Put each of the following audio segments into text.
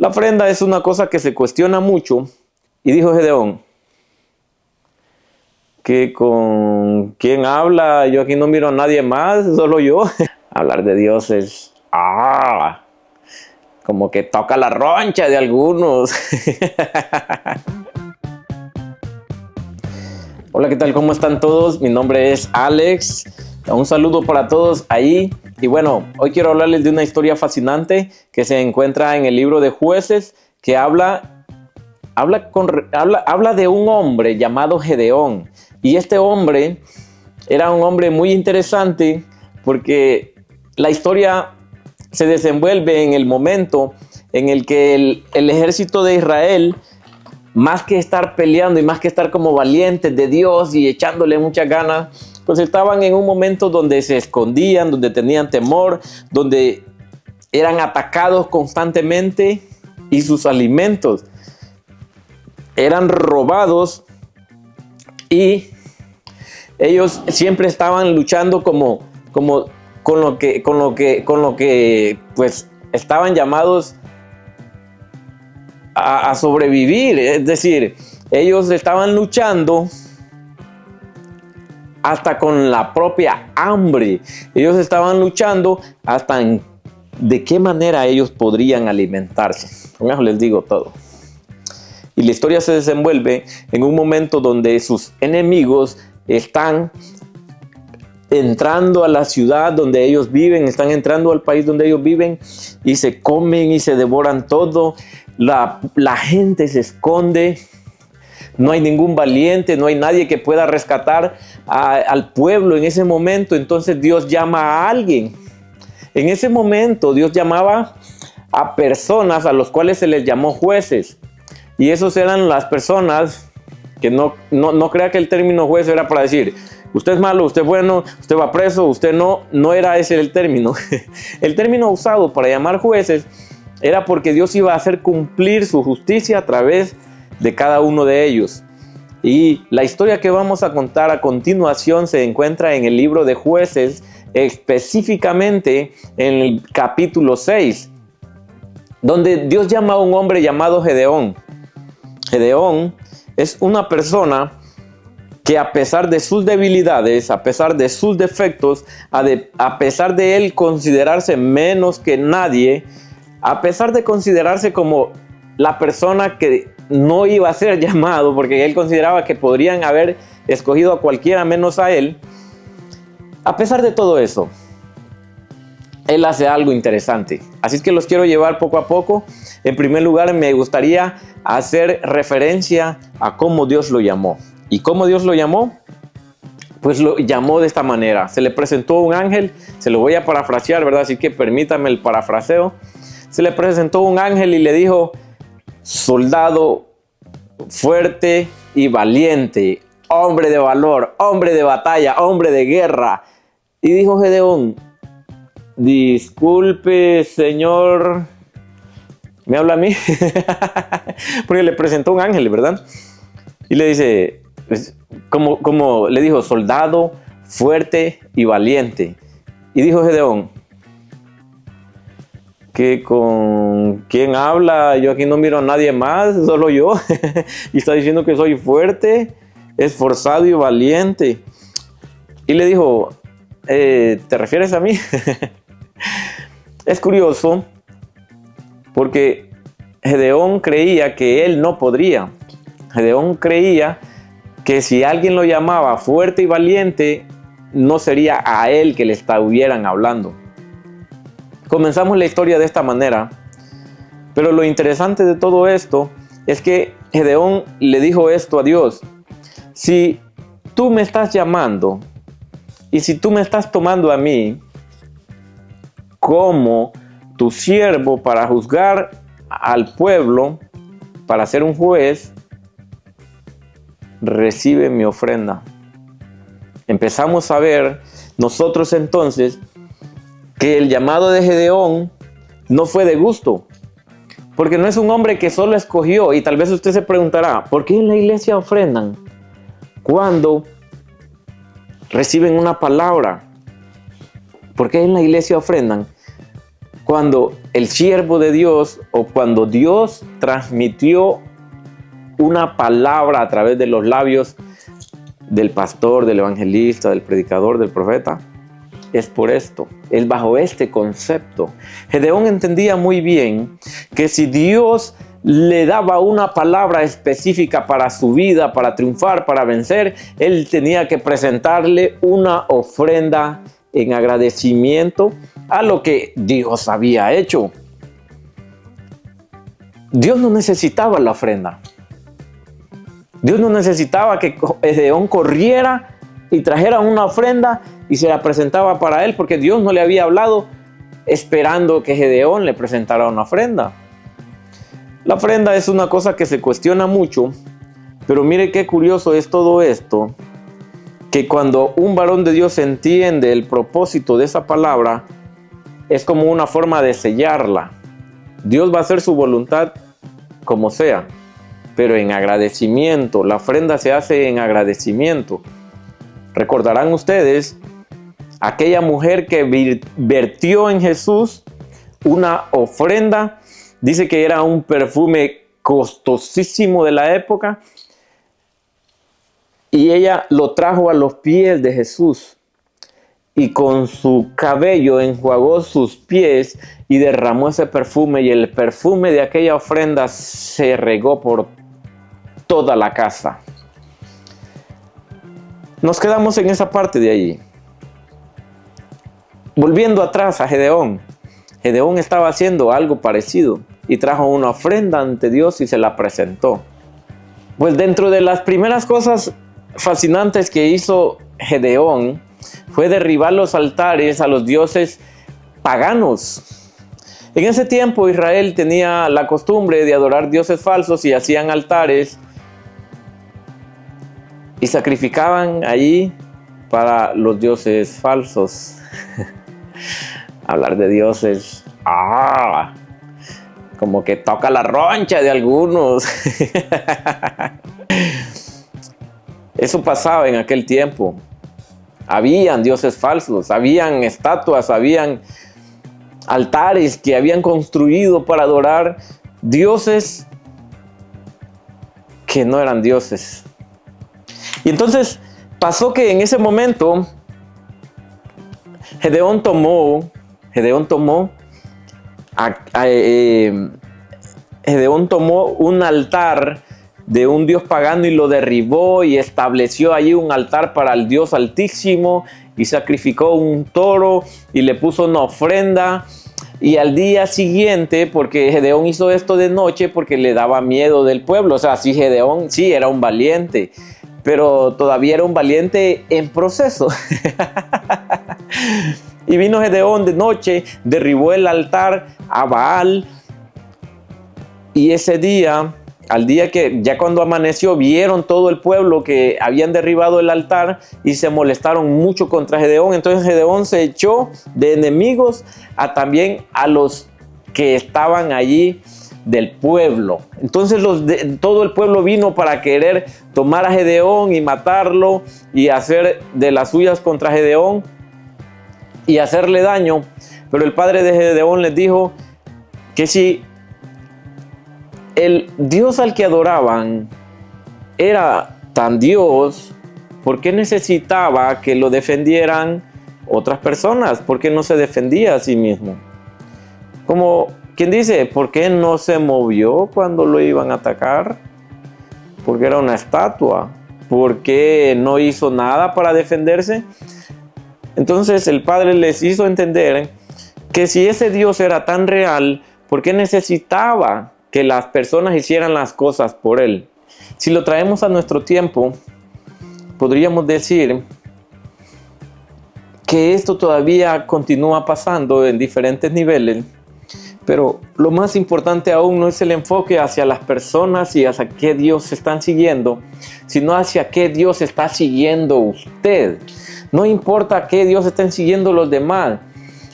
La ofrenda es una cosa que se cuestiona mucho, y dijo Gedeón, que con quién habla, yo aquí no miro a nadie más, solo yo. Hablar de Dios es, como que toca la roncha de algunos. Hola, ¿qué tal? ¿Cómo están todos? Mi nombre es Alex. Un saludo para todos ahí. Y bueno, hoy quiero hablarles de una historia fascinante que se encuentra en el libro de Jueces, que habla de un hombre llamado Gedeón. Y este hombre era un hombre muy interesante porque la historia se desenvuelve en el momento en el que el ejército de Israel, más que estar peleando y más que estar como valientes de Dios y echándole muchas ganas, pues estaban en un momento donde se escondían, donde tenían temor, donde eran atacados constantemente y sus alimentos eran robados, y ellos siempre estaban luchando como con lo que pues estaban llamados a sobrevivir. Es decir, ellos estaban luchando hasta con la propia hambre. Ellos estaban luchando hasta de qué manera ellos podrían alimentarse. Con eso les digo todo. Y la historia se desenvuelve en un momento donde sus enemigos están entrando a la ciudad donde ellos viven, están entrando al país donde ellos viven, y se comen y se devoran todo. La gente se esconde, no hay ningún valiente, no hay nadie que pueda rescatar al pueblo en ese momento. Entonces Dios llama a alguien. En ese momento Dios llamaba a personas a los cuales se les llamó jueces. Y esos eran las personas que no crea que el término juez era para decir, usted es malo, usted es bueno, usted va preso, usted no era ese el término. El término usado para llamar jueces era porque Dios iba a hacer cumplir su justicia a través de cada uno de ellos. Y la historia que vamos a contar a continuación se encuentra en el libro de Jueces, específicamente en el capítulo 6, donde Dios llama a un hombre llamado Gedeón. Gedeón es una persona que, a pesar de sus debilidades, a pesar de sus defectos, a pesar de él considerarse menos que nadie, a pesar de considerarse como la persona que no iba a ser llamado, porque él consideraba que podrían haber escogido a cualquiera menos a él, a pesar de todo eso, él hace algo interesante. Así es que los quiero llevar poco a poco. En primer lugar, me gustaría hacer referencia a cómo Dios lo llamó. ¿Y cómo Dios lo llamó? Pues lo llamó de esta manera. Se le presentó un ángel, se lo voy a parafrasear, ¿verdad? Así que permítame el parafraseo. Se le presentó un ángel y le dijo, soldado fuerte y valiente, hombre de valor, hombre de batalla, hombre de guerra. Y dijo Gedeón, disculpe, señor, ¿me habla a mí? Porque le presentó un ángel, ¿verdad? Y le dice, pues, como le dijo, soldado fuerte y valiente. Y dijo Gedeón, que con quién habla, yo aquí no miro a nadie más, solo yo. Y está diciendo que soy fuerte, esforzado y valiente. Y le dijo, ¿te refieres a mí? Es curioso porque Gedeón creía que él no podría. Gedeón creía que si alguien lo llamaba fuerte y valiente, no sería a él que le estuvieran hablando. Comenzamos la historia de esta manera, pero lo interesante de todo esto es que Gedeón le dijo esto a Dios: si tú me estás llamando y si tú me estás tomando a mí como tu siervo para juzgar al pueblo, para ser un juez, recibe mi ofrenda. Empezamos a ver nosotros entonces que el llamado de Gedeón no fue de gusto, porque no es un hombre que solo escogió. Y tal vez usted se preguntará, ¿por qué en la iglesia ofrendan cuando reciben una palabra? ¿Por qué en la iglesia ofrendan cuando el siervo de Dios o cuando Dios transmitió una palabra a través de los labios del pastor, del evangelista, del predicador, del profeta, es por esto, es bajo este concepto. Gedeón entendía muy bien que si Dios le daba una palabra específica para su vida, para triunfar, para vencer, él tenía que presentarle una ofrenda en agradecimiento a lo que Dios había hecho. Dios no necesitaba la ofrenda. Dios no necesitaba que Gedeón corriera y trajera una ofrenda y se la presentaba para él, porque Dios no le había hablado esperando que Gedeón le presentara una ofrenda. La ofrenda es una cosa que se cuestiona mucho, pero mire qué curioso es todo esto, que cuando un varón de Dios entiende el propósito de esa palabra, es como una forma de sellarla. Dios va a hacer su voluntad como sea, pero en agradecimiento. La ofrenda se hace en agradecimiento. Recordarán ustedes aquella mujer que vertió en Jesús una ofrenda. Dice que era un perfume costosísimo de la época y ella lo trajo a los pies de Jesús y con su cabello enjuagó sus pies y derramó ese perfume, y el perfume de aquella ofrenda se regó por toda la casa. Nos quedamos en esa parte de allí. Volviendo atrás a Gedeón. Gedeón estaba haciendo algo parecido y trajo una ofrenda ante Dios y se la presentó. Pues dentro de las primeras cosas fascinantes que hizo Gedeón fue derribar los altares a los dioses paganos. En ese tiempo Israel tenía la costumbre de adorar dioses falsos y hacían altares y sacrificaban allí para los dioses falsos. Hablar de dioses, como que toca la roncha de algunos. Eso pasaba en aquel tiempo. Habían dioses falsos, habían estatuas, habían altares que habían construido para adorar dioses que no eran dioses. Y entonces pasó que en ese momento Gedeón tomó un altar de un dios pagano y lo derribó y estableció allí un altar para el Dios Altísimo y sacrificó un toro y le puso una ofrenda. Y al día siguiente, porque Gedeón hizo esto de noche porque le daba miedo del pueblo, o sea, sí, Gedeón sí era un valiente, pero todavía era un valiente en proceso. Y vino Gedeón de noche, derribó el altar a Baal, y ese día, al día que ya cuando amaneció, vieron todo el pueblo que habían derribado el altar y se molestaron mucho contra Gedeón. Entonces Gedeón se echó de enemigos también a los que estaban allí del pueblo. Entonces todo el pueblo vino para querer tomar a Gedeón y matarlo y hacer de las suyas contra Gedeón y hacerle daño. Pero el padre de Gedeón les dijo que si el Dios al que adoraban era tan Dios, ¿por qué necesitaba que lo defendieran otras personas? ¿Por qué no se defendía a sí mismo? Como quien dice, ¿por qué no se movió cuando lo iban a atacar? Porque era una estatua. ¿Por qué no hizo nada para defenderse? Entonces el padre les hizo entender que si ese Dios era tan real, ¿por qué necesitaba que las personas hicieran las cosas por él? Si lo traemos a nuestro tiempo, podríamos decir que esto todavía continúa pasando en diferentes niveles, pero lo más importante aún no es el enfoque hacia las personas y hacia qué Dios están siguiendo, sino hacia qué Dios está siguiendo usted. No importa qué Dios estén siguiendo los demás,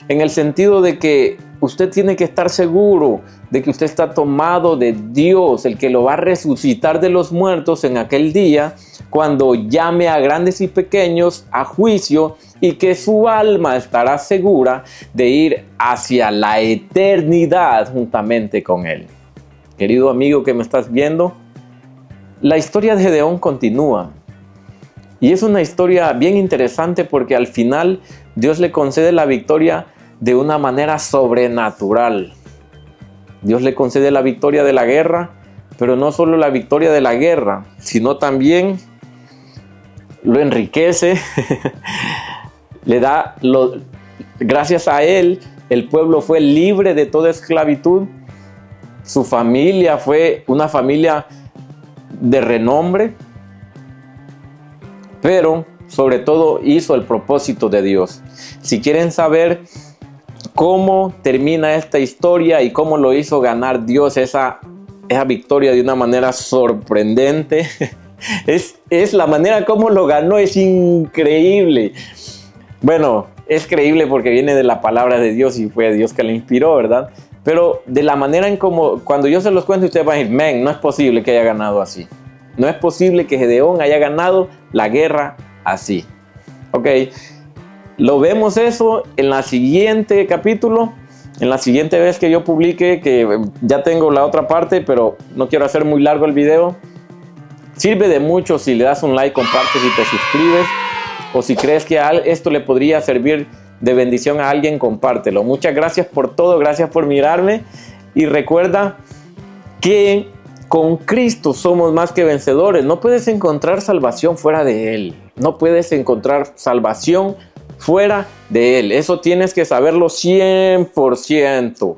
en el sentido de que usted tiene que estar seguro de que usted está tomado de Dios, el que lo va a resucitar de los muertos en aquel día, cuando llame a grandes y pequeños a juicio, y que su alma estará segura de ir hacia la eternidad juntamente con Él. Querido amigo que me estás viendo, la historia de Gedeón continúa. Y es una historia bien interesante porque al final Dios le concede la victoria de una manera sobrenatural. Dios le concede la victoria de la guerra, pero no solo la victoria de la guerra, sino también lo enriquece, le da gracias a él, el pueblo fue libre de toda esclavitud, su familia fue una familia de renombre, pero sobre todo hizo el propósito de Dios. Si quieren saber cómo termina esta historia y cómo lo hizo ganar Dios esa victoria de una manera sorprendente, es la manera como lo ganó, es increíble. Bueno, es creíble porque viene de la palabra de Dios y fue Dios que le inspiró, ¿verdad? Pero de la manera en como, cuando yo se los cuento, ustedes van a decir, men, no es posible que haya ganado así. No es posible que Gedeón haya ganado la guerra así. Ok, lo vemos eso en la siguiente capítulo, en la siguiente vez que yo publique, que ya tengo la otra parte, pero no quiero hacer muy largo el video. Sirve de mucho si le das un like, compartes y te suscribes. O si crees que esto le podría servir de bendición a alguien, compártelo. Muchas gracias por todo, gracias por mirarme. Y recuerda que con Cristo somos más que vencedores. No puedes encontrar salvación fuera de Él. No puedes encontrar salvación fuera de Él. Eso tienes que saberlo 100%.